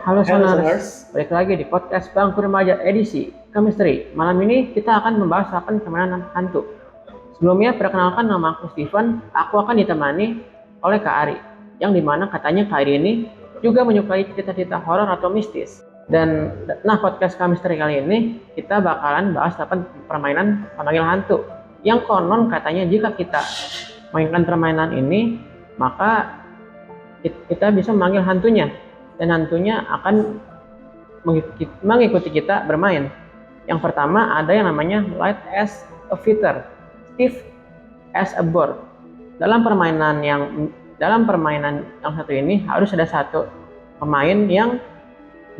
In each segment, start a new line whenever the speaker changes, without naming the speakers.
Halo
Halo
Sonars,
Sonars.
balik lagi di podcast Bangku Remaja edisi Chemistry. Malam ini kita akan membahas akan permainan hantu. Sebelumnya, perkenalkan nama aku Steven. Aku akan ditemani oleh Kak Ari, yang dimana katanya Kak Ari ini juga menyukai cerita-cerita horor atau mistis. Dan podcast Chemistry kali ini kita bakalan bahas tentang permainan pemanggil hantu. Yang konon katanya jika kita mainkan permainan ini, maka kita bisa memanggil hantunya dan hantunya akan mengikuti kita bermain. Yang pertama ada yang namanya Light as a Fighter, Steve as a Board. Dalam permainan yang satu ini harus ada satu pemain yang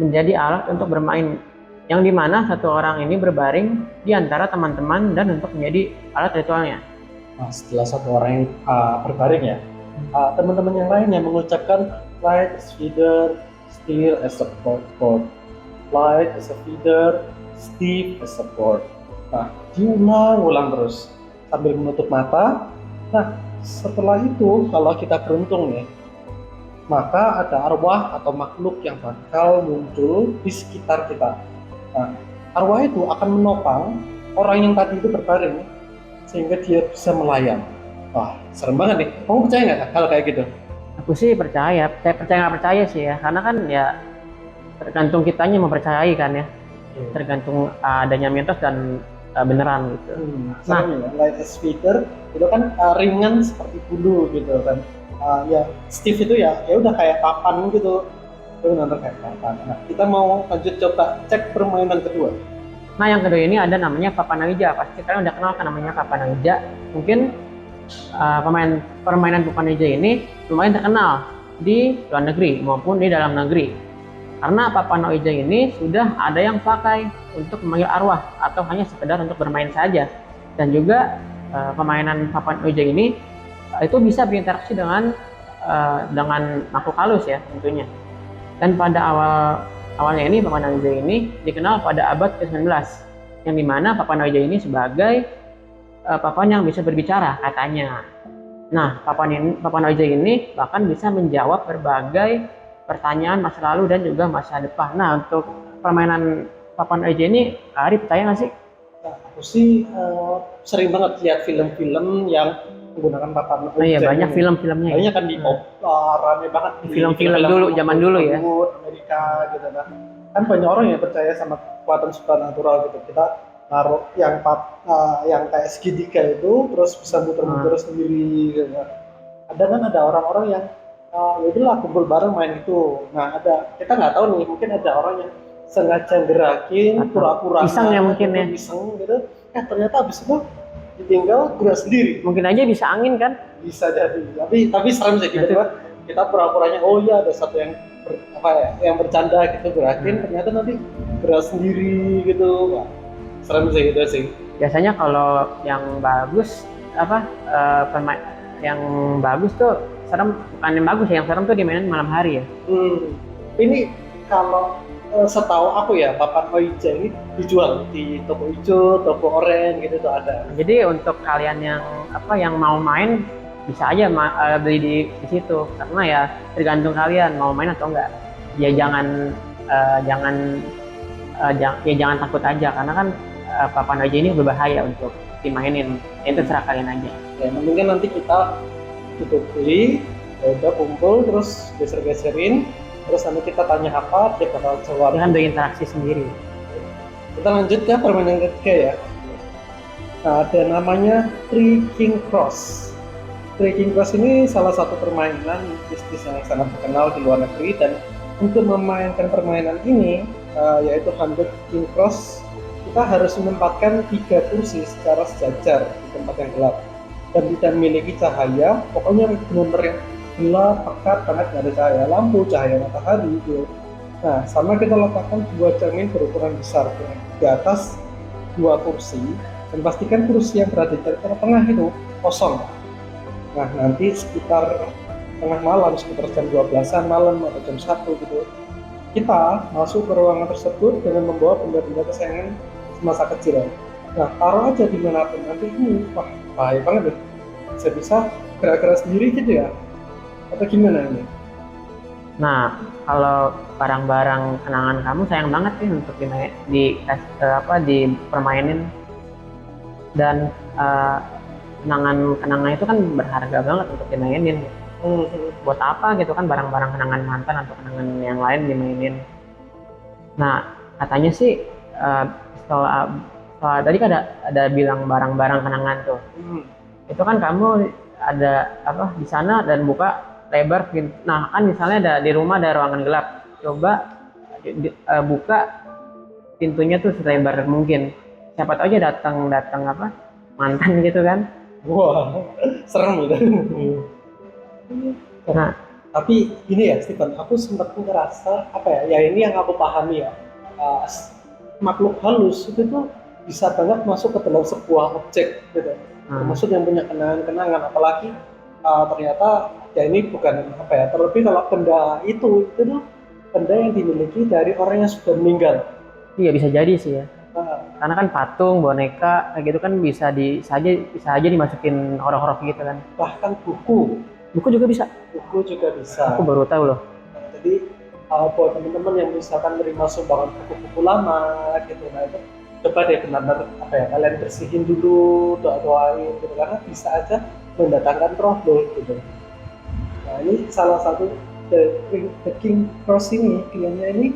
menjadi alat untuk bermain, yang dimana satu orang ini berbaring di antara teman-teman dan untuk menjadi alat ritualnya.
Nah, setelah satu orang yang berbaring ya, teman-teman yang lain yang mengucapkan light as feeder, steel as a board, light as a feeder, Steve as a board. Nah, diulang-ulang terus sambil menutup mata. Nah, setelah itu kalau kita beruntung nih, maka ada arwah atau makhluk yang bakal muncul di sekitar kita. Nah, arwah itu akan menopang orang yang tadi itu berbaring sehingga dia bisa melayang. Wah, serem banget nih. Kamu percaya nggak hal kayak gitu?
Aku sih percaya, saya percaya nggak percaya sih ya, karena kan ya tergantung kitanya mempercayai kan ya, tergantung adanya mitos dan beneran gitu.
Serem ya, light as feeder itu kan ringan seperti bulu gitu kan. Ya Steve itu ya udah kayak papan gitu, benar kayak papan. Nah, kita mau lanjut coba cek permainan kedua.
Nah, yang kedua ini ada namanya Papanawija. Pasti kalian udah kenal kan namanya Papanawija. Mungkin permainan Papanawija ini lumayan terkenal di luar negeri maupun di dalam negeri. Karena Papanawija ini sudah ada yang pakai untuk memanggil arwah atau hanya sekedar untuk bermain saja. Dan juga permainan Papanawija ini itu bisa berinteraksi dengan makhluk halus ya tentunya. Dan pada awalnya ini Papanawija ini dikenal pada abad ke-19, yang dimana Papanawija ini sebagai papan yang bisa berbicara katanya. Nah, Papanawija ini bahkan bisa menjawab berbagai pertanyaan masa lalu dan juga masa depan. Nah, untuk permainan Papanawija ini, Ari percaya nggak sih?
Nah, aku sih sering banget lihat film-film yang menggunakan papan.
Oh iya, banyak film-filmnya.
Banyak kan di rame banget di
film-film dulu, zaman dulu ya.
Amerika gitu kan banyak orang yang percaya sama kekuatan supernatural gitu. Kita naruh yang kayak segitiga itu terus bisa muter-muter sendiri gitu. Ada orang-orang yang ya udahlah kumpul bareng main itu. Nah, kita nggak tahu nih, mungkin ada orang yang sengaja gerakin pura-pura
iseng ya mungkin ya,
iseng gitu. Ternyata habis itu ditinggal gerak sendiri.
Mungkin aja bisa angin kan?
Bisa jadi. Tapi serem sih gitu kan. Kita pura-puranya oh iya ada satu yang yang bercanda gitu gerakin, ternyata nanti gerak sendiri gitu. Wah, serem sih itu sih.
Biasanya kalau yang bagus yang bagus tuh serem, bukan yang bagus ya, yang serem tuh dimainin malam hari ya.
Ini kalau setahu aku ya, Papanawija ini dijual di toko hijau, toko oranye gitu tuh ada.
Jadi untuk kalian yang mau main bisa aja beli di situ, karena ya tergantung kalian mau main atau enggak. Ya jangan takut aja, karena kan Papanawija ini berbahaya untuk dimainin. Itu terserah kalian aja.
Ya mungkin nanti kita beli, udah kumpul terus geser-geserin. Terus nanti kita tanya apa, dia bakal jawab.
Dia kan berinteraksi sendiri.
Kita lanjut ke permainan ketiga ya. Nah, ada namanya Three King Cross. Three King Cross ini salah satu permainan mistis yang sangat terkenal di luar negeri, dan untuk memainkan permainan ini, yaitu 100 King Cross, kita harus menempatkan 3 kursi secara sejajar di tempat yang gelap dan tidak memiliki cahaya. Pokoknya benar-benar yang gelap, pekat banget, nggak ada cahaya lampu, cahaya matahari gitu. Nah, sama kita letakkan 2 cermin berukuran besar di atas 2 kursi, dan pastikan kursi yang berada di tengah itu kosong. Nah, nanti sekitar tengah malam, sekitar jam 12-an malam atau jam 1 gitu, kita masuk ke ruangan tersebut dengan membawa benda-benda kesayangan semasa kecil. Nah, taruh aja dimanapun. Nanti ini, wah bahaya banget deh, bisa gerak-gerak sendiri gitu ya, atau gimana ini?
Nah, kalau barang-barang kenangan kamu sayang banget sih untuk dipermainin, dan kenangan-kenangan itu kan berharga banget untuk dimainin. Buat apa gitu kan barang-barang kenangan mantan atau kenangan yang lain dimainin. Nah, katanya sih eh, setelah, tadi kan ada bilang barang-barang kenangan tuh. Itu kan kamu ada apa di sana dan buka lebar pintu. Nah, kan misalnya ada di rumah ada ruangan gelap. Coba buka pintunya tuh selebar mungkin. Siapa tahu aja datang datang apa mantan gitu kan.
Wah, serem gitu.
Nah,
Tapi ini ya Stephen, aku sempat ngerasa apa ya? Ya ini yang aku pahami ya. uh, Makhluk halus itu tuh bisa banget masuk ke dalam sebuah objek gitu. Termasuk yang punya kenangan-kenangan, apalagi ternyata ya ini bukan apa ya, terlebih kalau benda itu tuh benda yang dimiliki dari orang yang sudah meninggal.
iya bisa jadi sih ya.
Nah,
Karena kan patung, boneka kayak gitu kan bisa aja dimasukin horor-horor gitu kan.
bahkan buku
Buku juga bisa.
juga bisa.
Aku baru tahu loh.
Jadi buat teman-teman yang misalkan menerima sumbangan buku-buku lama gitu, nah itu coba deh benar-benar apa ya, kalian bersihin dulu, doa-doain gitu, karena bisa aja mendatangkan roh loh gitu. Nah ini salah satu the King Cross ini kliennya ini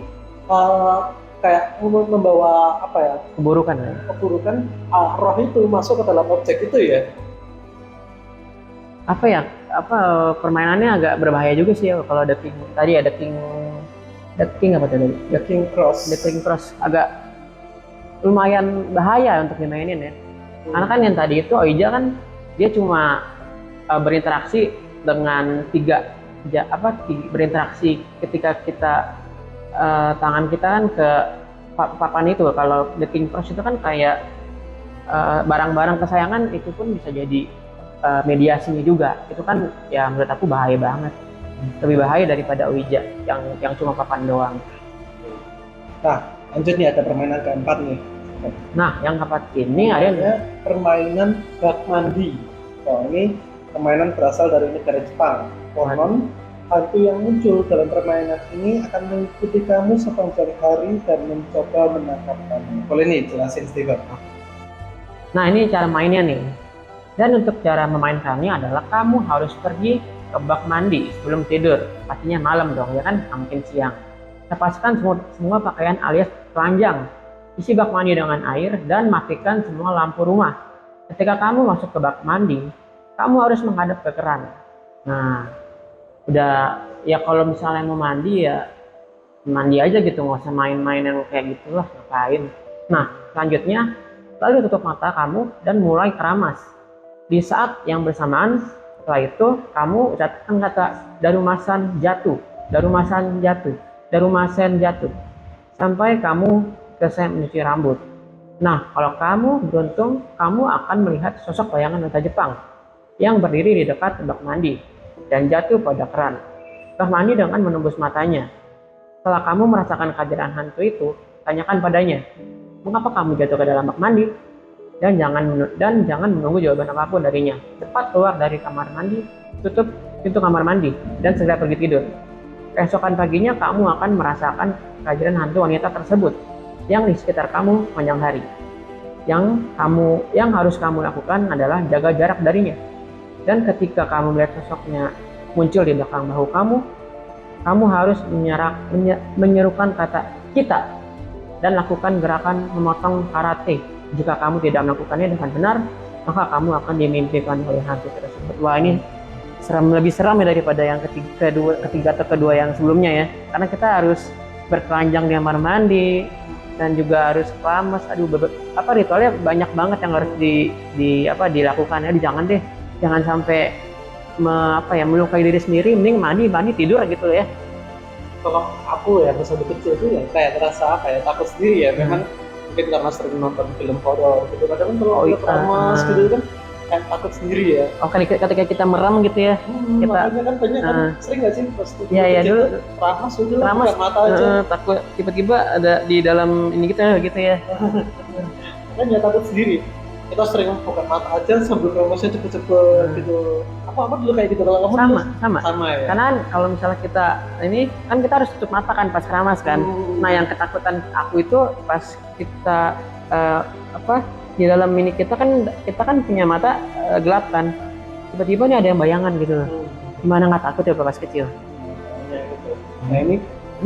kayak membawa apa ya,
Keburukan ya.
keburukan, roh itu masuk ke dalam objek itu ya.
Apa ya? Permainannya agak berbahaya juga sih ya. Kalau The King tadi ada The King apa tadi?
The King Cross.
The King Cross agak lumayan bahaya untuk dimainin ya. Karena kan yang tadi itu Oija kan dia cuma berinteraksi dengan berinteraksi ketika kita tangan kita kan ke papan itu. Kalau The King Cross itu kan kayak barang-barang kesayangan itu pun bisa jadi mediasinya juga. Itu kan ya menurut aku bahaya banget. Lebih bahaya daripada Ouija yang cuma papan doang.
Nah, lanjut nih, ada permainan keempat nih.
Nah, yang keempat ini ada
Namanya permainan bak mandi. Oh, ini permainan berasal dari negara Jepang. Konon, hantu yang muncul dalam permainan ini akan mengikuti kamu sepanjang hari dan mencoba menangkap kamu. Boleh nih jelasin Steven?
Nah, ini cara mainnya nih. Dan untuk cara memainkannya adalah kamu harus pergi ke bak mandi sebelum tidur. Pastinya malam dong, ya kan? Nggak mungkin siang. Lepaskan semua pakaian alias telanjang. Isi bak mandi dengan air dan matikan semua lampu rumah. Ketika kamu masuk ke bak mandi, kamu harus menghadap ke keran. Nah, udah ya kalau misalnya mau mandi ya mandi aja gitu, nggak usah main-main yang kayak gitulah, ngapain. Nah, selanjutnya lalu tutup mata kamu dan mulai keramas. Di saat yang bersamaan, setelah itu kamu ucapkan kata darumasan jatuh, darumasan jatuh, darumasen jatuh, sampai kamu selesai mencuci rambut. Nah, kalau kamu beruntung, kamu akan melihat sosok bayangan wanita Jepang yang berdiri di dekat bak mandi dan jatuh pada keran. Setelah mandi dengan menembus matanya. Setelah kamu merasakan kehadiran hantu itu, tanyakan padanya, mengapa kamu jatuh ke dalam bak mandi? Dan jangan menunggu jawaban apapun darinya. Cepat keluar dari kamar mandi, tutup pintu kamar mandi, dan segera pergi tidur. Keesokan paginya kamu akan merasakan kehadiran hantu wanita tersebut yang di sekitar kamu sepanjang hari. Yang harus kamu lakukan adalah jaga jarak darinya. Dan ketika kamu melihat sosoknya muncul di belakang bahu kamu, kamu harus menyerukan kata kita dan lakukan gerakan memotong karate. Jika kamu tidak melakukannya dengan benar, maka kamu akan dimimpikan oleh hantu tersebut. Wah, ini lebih seram ya daripada yang ketiga atau kedua yang sebelumnya ya. Karena kita harus bertelanjang di kamar mandi dan juga harus keramas. Aduh, ritualnya banyak banget yang harus dilakukan ya. Jangan sampai melukai diri sendiri. Mending mandi tidur gitu ya.
Kalau aku ya masa kecil itu ya kayak terasa takut sendiri ya. Memang mungkin karena sering nonton film horor gitu, kadang kalau keramas gitu kan kayak takut sendiri ya.
Oh, ketika kita merem gitu ya, kita
makanya kan banyak kan sering nggak sih pas
iya dulu
keramas udah
keramas
mata aja,
takut tiba-tiba ada di dalam ini gitu ya.
Makanya takut sendiri. kita sering buka mata aja sambil promosinya cepet-cepet gitu. Apa dulu kayak gitu kalau kamu
Sama,
dulu?
sama.
Sama ya.
Karena kalau misalnya kita ini kan kita harus tutup mata kan pas keramas kan. Nah, yang ketakutan aku itu pas kita eh, apa di dalam mini kita kan punya mata gelap kan. Tiba-tiba nih ada yang bayangan gitu loh. Gimana nggak takut ya pas kecil?
Ya, gitu. Nah ini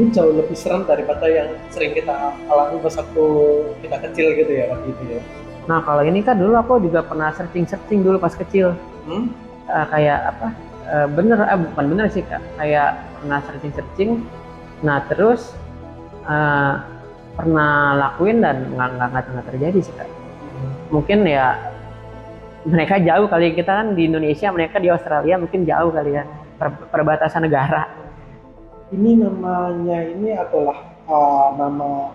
jauh lebih serem daripada yang sering kita alami pas waktu kita kecil gitu ya, gitu ya.
Nah, kalau ini kan dulu aku juga pernah searching dulu pas kecil. Kayak apa? Bukan bener sih Kak. Kayak pernah searching. Nah, terus pernah lakuin dan nggak terjadi sih Kak. Mungkin ya mereka jauh kali, kita kan di Indonesia, mereka di Australia mungkin jauh kali ya, perbatasan negara.
Ini namanya ini adalah nama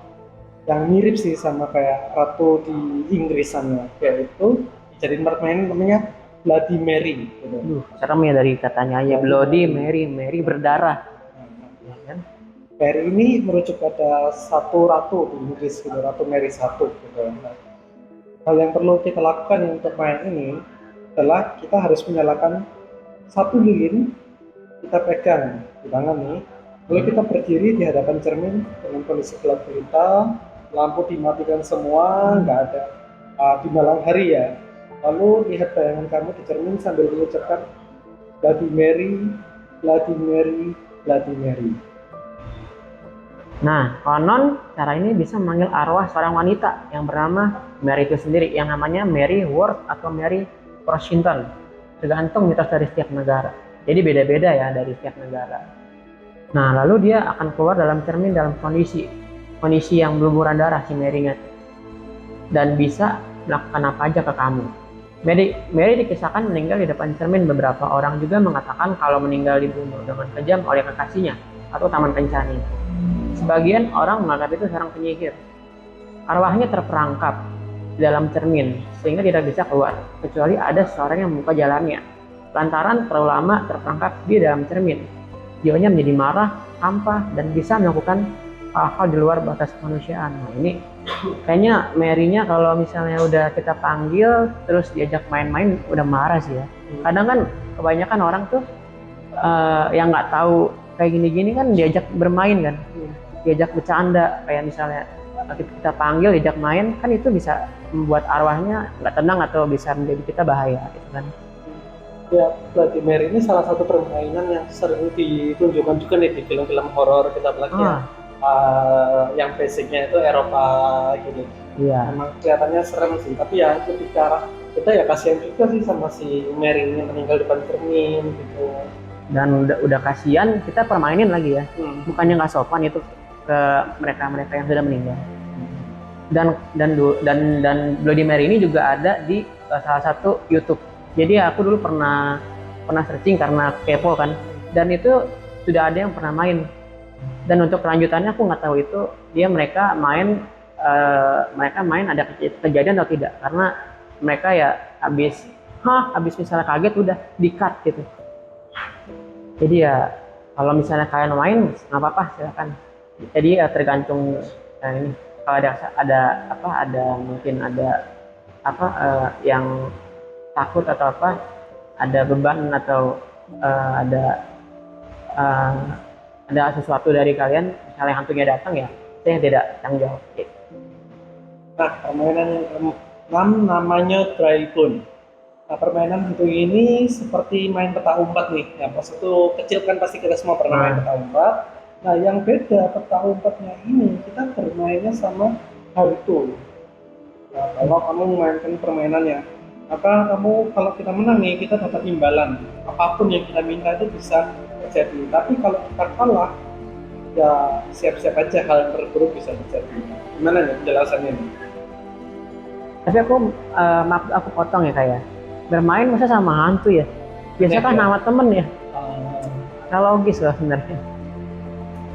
yang mirip sih sama kayak ratu di Inggris sana, yaitu dijadiin permainan namanya Bloody Mary gitu.
Serem ya dari katanya aja, Bloody Mary, Mary berdarah. Ya kan?
Mary ini merujuk pada satu ratu di Inggris gitu, Ratu Mary satu gitu. Nah, hal yang perlu kita lakukan untuk main ini adalah kita harus menyalakan satu lilin, kita pegang di tangan nih, lalu kita berdiri di hadapan cermin dengan kondisi gelap gulita, lampu dimatikan semua, nggak ada di malam hari ya. Lalu lihat bayangan kamu di cermin sambil mengucapkan Bloody Mary, Bloody Mary, Bloody Mary.
Nah, konon cara ini bisa memanggil arwah seorang wanita yang bernama Mary itu sendiri, yang namanya Mary Ward atau Mary Washington, tergantung mitos dari setiap negara. Jadi beda-beda ya dari setiap negara. Nah, lalu dia akan keluar dalam cermin dalam kondisi yang berlumuran darah si Mary-nya, dan bisa melakukan apa aja ke kamu. Mary dikisahkan meninggal di depan cermin. Beberapa orang juga mengatakan kalau meninggal dibunuh dengan kejam oleh kekasihnya atau taman kencani. Sebagian orang menganggap itu seorang penyihir. Arwahnya terperangkap di dalam cermin sehingga tidak bisa keluar kecuali ada seorang yang membuka jalannya. Lantaran terlalu lama terperangkap di dalam cermin, jiwanya menjadi marah, hampa, dan bisa melakukan hal-hal di luar batas kemanusiaan. Nah, ini kayaknya Mary-nya kalau misalnya udah kita panggil terus diajak main-main udah marah sih ya. Kadang kan kebanyakan orang tuh yang nggak tahu kayak gini-gini kan diajak bermain kan, diajak bercanda, kayak misalnya kita panggil diajak main kan itu bisa membuat arwahnya nggak tenang atau bisa menjadi kita bahaya gitu kan.
Ya, Bloody Mary ini salah satu permainan yang sering ditunjukkan juga nih di film-film horor kita apalagi yang basicnya itu Eropa gitu.
Iya.
Memang kelihatannya serem sih, tapi ya ketika kita ya kasihan juga sih sama si Mary ini meninggal depan cermin gitu.
Dan udah kasihan kita permainin lagi ya. Bukannya nggak sopan itu ke mereka yang sudah meninggal. Dan Bloody Mary ini juga ada di salah satu YouTube. Jadi aku dulu pernah searching karena kepo kan, dan itu sudah ada yang pernah main. Dan untuk kelanjutannya aku nggak tahu itu mereka main ada kejadian atau tidak, karena mereka ya habis misalnya kaget udah di cut gitu. Jadi ya kalau misalnya kalian main nggak apa-apa silakan. Jadi ya tergantung ini kalau ada mungkin ada yang takut atau ada beban atau ada sesuatu dari kalian, misalnya hantunya datang ya saya tidak tanggung jawab.
Nah, permainan yang ke-6 namanya Dry Bone. Nah, permainan hantu ini seperti main peta umpet nih. Ya, pas itu kecil kan pasti kita semua pernah main peta umpet. Nah, yang beda peta umpetnya ini kita bermainnya sama hantu. Nah, kalau kamu memainkan permainannya, maka kalau kita menang nih, kita dapat imbalan. Apapun yang kita minta itu bisa terjadi. Tapi kalau kita kalah, ya siap-siap aja hal yang terburuk bisa terjadi. Gimana ya penjelasannya nih?
Tapi aku potong ya kayak bermain masa sama hantu ya. Biasa kan nama temen ya. Kalau logis loh sebenarnya.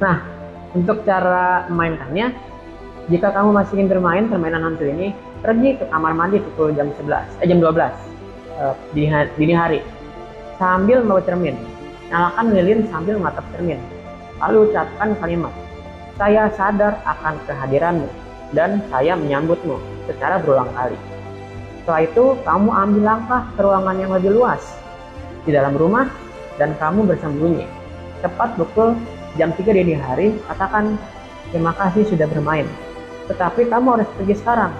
Nah, untuk cara memainkannya, jika kamu masih ingin bermain permainan hantu ini, pergi ke kamar mandi pukul jam 12 dini hari sambil membawa cermin. Nyalakan lilin sambil menatap cermin. Lalu ucapkan kalimat, "Saya sadar akan kehadiranmu dan saya menyambutmu," secara berulang kali. Setelah itu, kamu ambil langkah ke ruangan yang lebih luas di dalam rumah dan kamu bersembunyi. Tepat pukul jam 3 dini hari, katakan, terima kasih sudah bermain. Tetapi kamu harus pergi sekarang.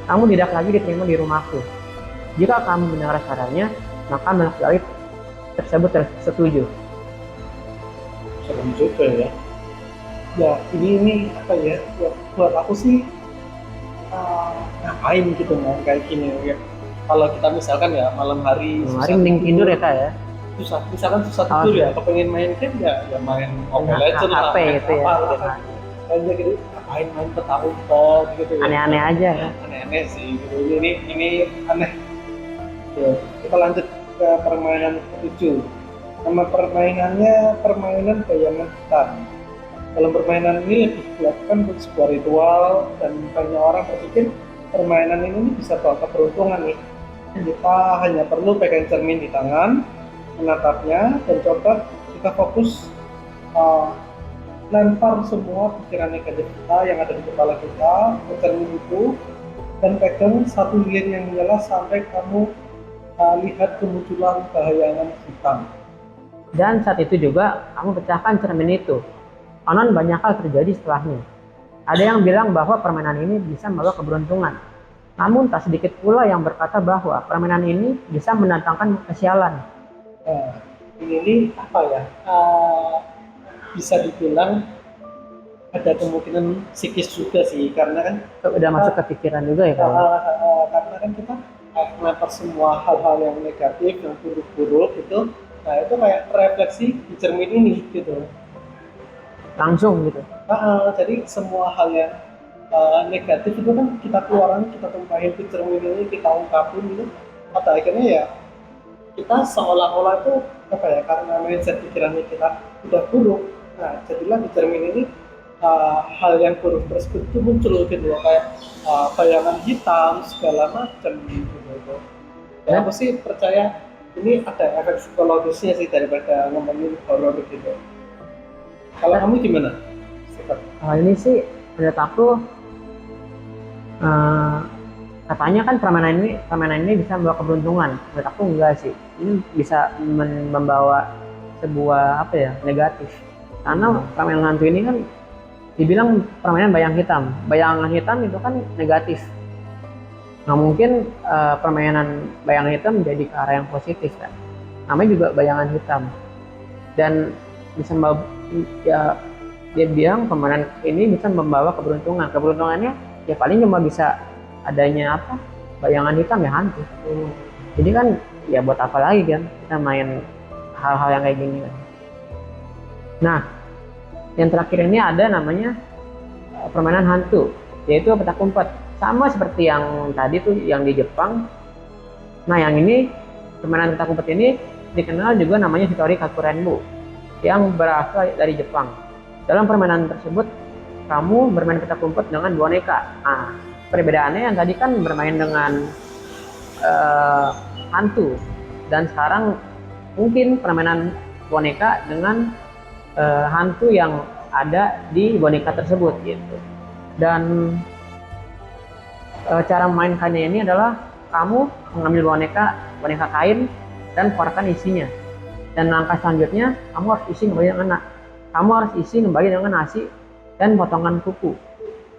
Kamu tidak lagi diterima di rumahku. Jika kamu mendengar suaranya, maka makhluk gaib tersebut setuju.
Serem juga ya. Ya ini apa ya? Buat aku sih ngapain gitu kan kayak gini ya. Kalau kita misalkan ya malam hari
Hari mending tidur ya kak ya.
Misalkan susah tidur ya, kepengen main game ya main Mobile Legends lah,
HP gitu ya.
Kayaknya gitu, ngapain main peta umpet gitu ya.
Aneh-aneh aja ya.
Aneh-aneh sih gitu. Ini aneh. Ya, kita lanjut ke permainan ke-7. Nama permainannya permainan bayangan hitam. Dalam permainan ini lebih dilakukan untuk sebuah ritual dan banyak orang berpikir permainan ini bisa bawa keberuntungan nih. Kita hanya perlu pegang cermin di tangan, menatapnya, dan coba kita fokus lempar semua pikiran negatif kita yang ada di kepala kita ke cermin itu, dan pegang satu lilin yang menyala sampai kamu lihat kemunculan bayangan hitam.
Dan saat itu juga kamu pecahkan cermin itu. Konon banyak hal terjadi setelahnya. Ada yang bilang bahwa permainan ini bisa membawa keberuntungan. Namun tak sedikit pula yang berkata bahwa permainan ini bisa mendatangkan kesialan.
Ini apa ya? Bisa dibilang ada kemungkinan psikis juga sih, karena kan
Udah masuk ke pikiran juga ya kan?
karena kan kita melempar semua hal-hal yang negatif, yang buruk-buruk itu, nah itu kayak refleksi di cermin ini gitu.
Langsung gitu.
Jadi semua hal yang negatif itu kan kita keluarin, kita tumpahin ke cermin ini, kita ungkapin gitu. Pada akhirnya ya kita seolah-olah itu apa ya, karena mindset pikirannya kita udah buruk. Nah, jadilah di cermin ini hal yang buruk tersebut itu muncul gitu ya, kayak bayangan hitam segala macam gitu. Dan aku sih percaya ini ada efek psikologisnya sih daripada ngomongin horor gitu. Kalau kamu gimana?
Ini sih menurut aku katanya kan permainan ini bisa membawa keberuntungan. Menurut aku enggak sih. Ini bisa membawa sebuah apa ya, negatif. Karena permainan hantu ini kan dibilang permainan bayang hitam. Bayangan hitam itu kan negatif. Nah mungkin permainan bayangan hitam menjadi ke arah yang positif kan. Namanya juga bayangan hitam. Dan bisa ya dia bilang permainan ini bisa membawa keberuntungan. Keberuntungannya ya paling cuma bisa adanya apa, bayangan hitam ya hantu. Jadi kan ya buat apa lagi kan kita main hal-hal yang kayak gini kan. Nah yang terakhir ini ada namanya permainan hantu, yaitu petak umpet. Sama seperti yang tadi tuh yang di Jepang. Nah yang ini permainan petak umpet ini dikenal juga namanya Hitori Kakurenbu yang berasal dari Jepang. Dalam permainan tersebut kamu bermain petak umpet dengan boneka. Nah, perbedaannya yang tadi kan bermain dengan hantu, dan sekarang mungkin permainan boneka dengan hantu yang ada di boneka tersebut gitu. Dan cara memainkannya ini adalah kamu mengambil boneka kain dan keluarkan isinya. Dan langkah selanjutnya kamu harus isi kembali dengan nasi dan potongan kuku.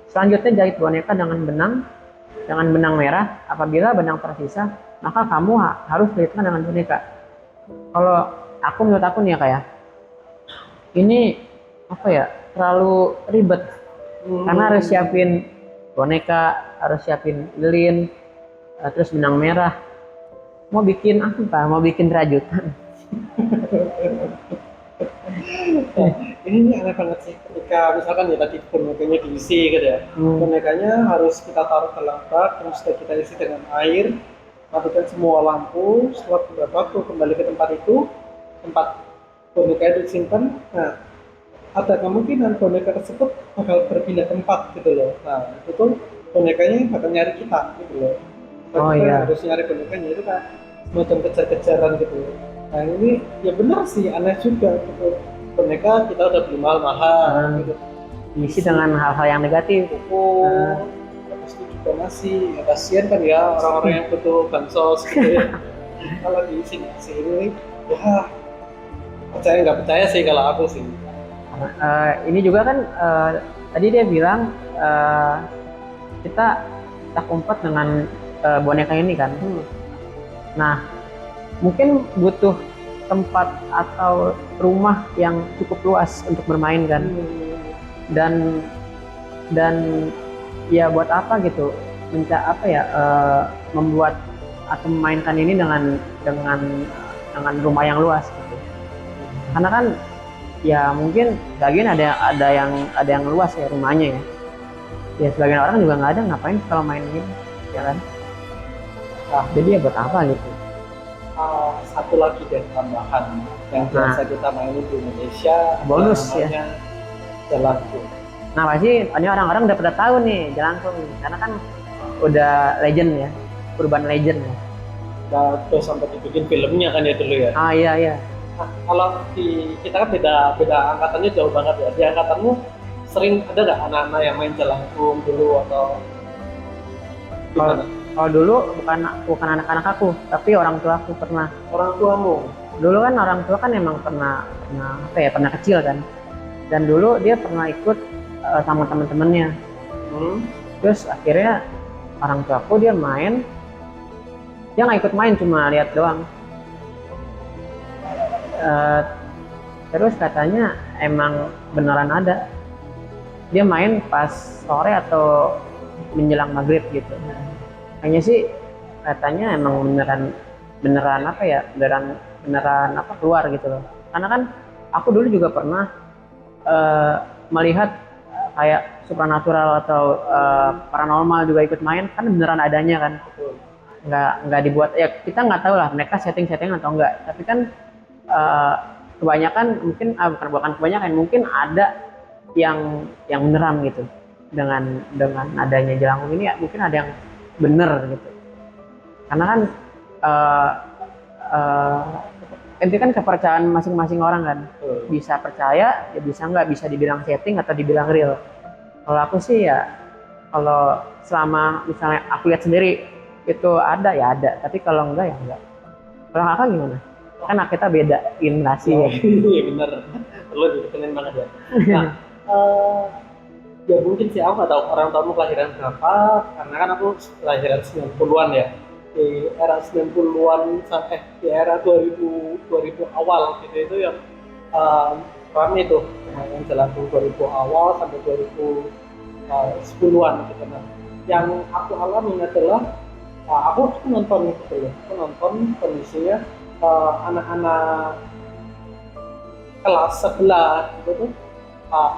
Selanjutnya jahit boneka dengan benang merah. Apabila benang tersisa, maka kamu harus jahitkan dengan boneka. Kalau menurut aku nih ya kayak ini apa ya, terlalu ribet. Karena harus siapin boneka, harus siapin lilin, terus benang merah. Mau bikin apa? Mau bikin rajutan.
Ini aneh banget sih, ketika misalkan ya tadi bonekanya diisi gitu ya, bonekanya harus kita taruh ke dalam bak, terus kita isi dengan air, matikan semua lampu. Setelah beberapa waktu kembali ke tempat itu, tempat boneka itu disimpan. Nah, ada kemungkinan boneka tersebut bakal berpindah tempat gitu loh. Nah, itu tuh bonekanya bakal nyari kita gitu loh. Kita harus nyari bonekanya, itu kan semacam kejar-kejaran gitu. Nah ini ya benar sih, aneh juga gitu. Boneka kita udah beli mahal-mahal gitu.
Diisi dengan hal-hal yang negatif.
Terus itu donasi, ya kasihan kan ya orang-orang yang butuh bansos gitu ya. Kalau di sini ya percaya nggak percaya sih kalau aku sih.
Ini juga kan tadi dia bilang kita tak umpet dengan boneka ini kan. Nah, mungkin butuh tempat atau rumah yang cukup luas untuk bermain kan. Dan dan ya buat apa gitu membuat atau memainkan ini dengan rumah yang luas gitu. Karena kan ya mungkin sebagian ada yang luas ya rumahnya ya. Ya sebagian orang juga nggak ada ngapain kalau main ini, ya kan?
Nah,
Jadi ya buat apa gitu?
satu lagi deh tambahan yang biasa kita mainin di Indonesia,
Bonus ya.
namanya Jelangkung.
Nah pasti ini orang-orang udah pada tahu nih Jelangkung nih, karena kan udah legend ya, urban legend ya.
Nah, terus sampai dibikin filmnya kan ya dulu ya.
Ah iya iya.
Nah, kalau di kita kan beda angkatannya jauh banget ya. Di angkatanmu sering ada nggak anak-anak yang main Jelangkung dulu atau gimana?
Kalau dulu bukan anak-anak aku, tapi orang tua aku pernah.
Orang tuamu?
Dulu kan orang tua kan emang pernah kecil kan. Dan dulu dia pernah ikut sama teman-temannya. Terus akhirnya orang tua aku dia main, dia nggak ikut main, cuma lihat doang. Terus katanya emang beneran ada. Dia main pas sore atau menjelang maghrib gitu. Kayaknya sih katanya emang beneran keluar gitu loh. Karena kan aku dulu juga pernah melihat kayak supernatural atau paranormal juga ikut main, kan beneran adanya kan. Nggak dibuat ya, kita nggak tahu lah mereka setting atau enggak, tapi kan kebanyakan mungkin bukan kebanyakan, mungkin ada yang beneran gitu dengan adanya Jelangkung ini ya, mungkin ada yang bener gitu. Karena kan itu kan kepercayaan masing-masing orang kan. Bisa percaya ya, bisa nggak, bisa dibilang setting atau dibilang real. Kalau aku sih ya, kalau selama misalnya aku lihat sendiri itu ada ya ada, tapi kalau enggak ya enggak. Kalau kakak gimana? Kan kita beda generasi ya.
Iya bener, lo ditekenin banget ya. Nah, ya mungkin sih aku nggak tahu orang tamu kelahiran berapa, karena kan aku kelahiran 90-an ya. Di era 90-an sampai di era 2000 awal gitu, itu yang ramai tuh yang Jelangkung 2000 awal sampai 2010-an gitu. Nah, yang aku alami adalah aku nonton gitu loh, aku nonton kondisinya anak-anak kelas sebelah gitu tuh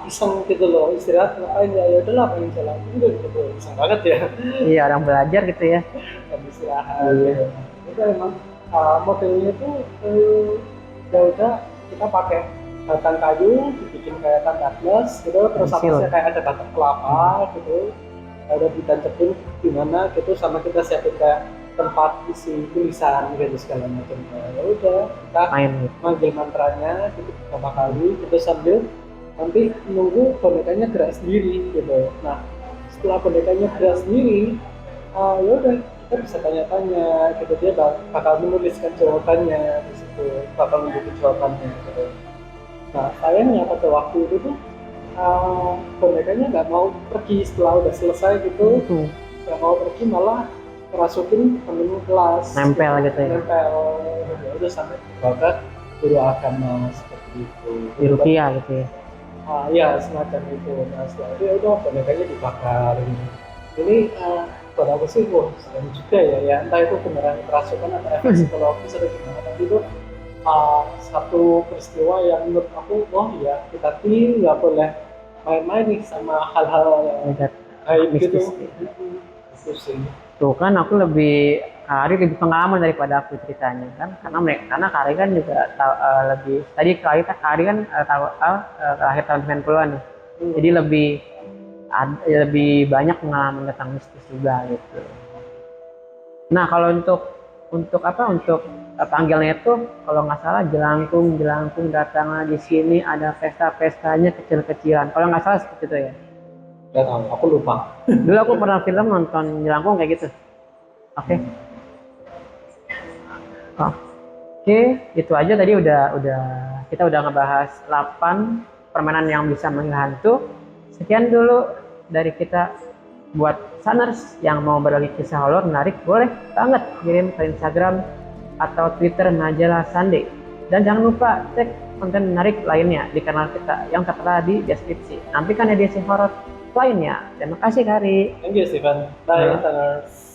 iseng gitu loh, istirahat ngapain ya, udahlah main Jelangkung gitu, iseng banget ya.
Iya, orang belajar gitu ya.
Dan istirahat. Iya. Itu emang modelnya tuh ya udah kita pakai batang kayu dibikin kayak tanda plus gitu, terus atasnya kayak ada batang kelapa gitu, ada ditancepin gimana gitu, sama kita siapin kayak tempat isi tulisan gitu segala macam. Ya udah kita manggil mantranya gitu beberapa kali gitu sambil nanti nunggu bonekanya gerak sendiri gitu. Nah setelah bonekanya gerak sendiri, ya udah kita bisa tanya-tanya gitu, dia bakal menuliskan jawabannya di situ, bakal menjadi jawabannya gitu. Nah sayangnya pada waktu itu tuh bonekanya nggak mau pergi setelah udah selesai gitu, nggak mau pergi, malah kerasukin temen kelas,
nempel gitu ya,
nempel gitu. Udah sampai dibawa guru agama seperti itu,
di rupiah gitu ya.
Ya semacam itu. Nah setelah itu udah bonekanya dibakar. Ini buat aku sih, serem juga ya, entah itu beneran kerasukan atau efek psikologis atau gimana, tapi itu satu peristiwa yang menurut aku, ya kita nggak boleh main-main nih sama hal-hal yang kayak gitu. Itu sih.
Tuh kan aku lebih pengalaman daripada aku ceritanya kan, karena Kari kan juga lebih tadi Kari kan lahir tahun 90-an nih. Jadi lebih banyak pengalaman tentang mistis juga gitu. Nah kalau untuk panggilnya itu kalau nggak salah Jelangkung datanglah di sini, ada pesta-pestanya kecil-kecilan. Kalau nggak salah seperti itu ya.
Nggak tahu, aku lupa.
Dulu aku pernah film nonton Jelangkung kayak gitu. Oke. Oke, itu aja tadi udah kita udah ngebahas 8 permainan yang bisa manggil hantu. Sekian dulu dari kita. Buat Saners yang mau berbagi kisah horor menarik, boleh banget kirim ke Instagram atau Twitter Majalah Sunday. Dan jangan lupa cek konten menarik lainnya di kanal kita yang tertera di deskripsi. Nantikan edisi horor lainnya. Terima kasih Kari.
Thank you, Steven. Bye,
Ya.
listeners.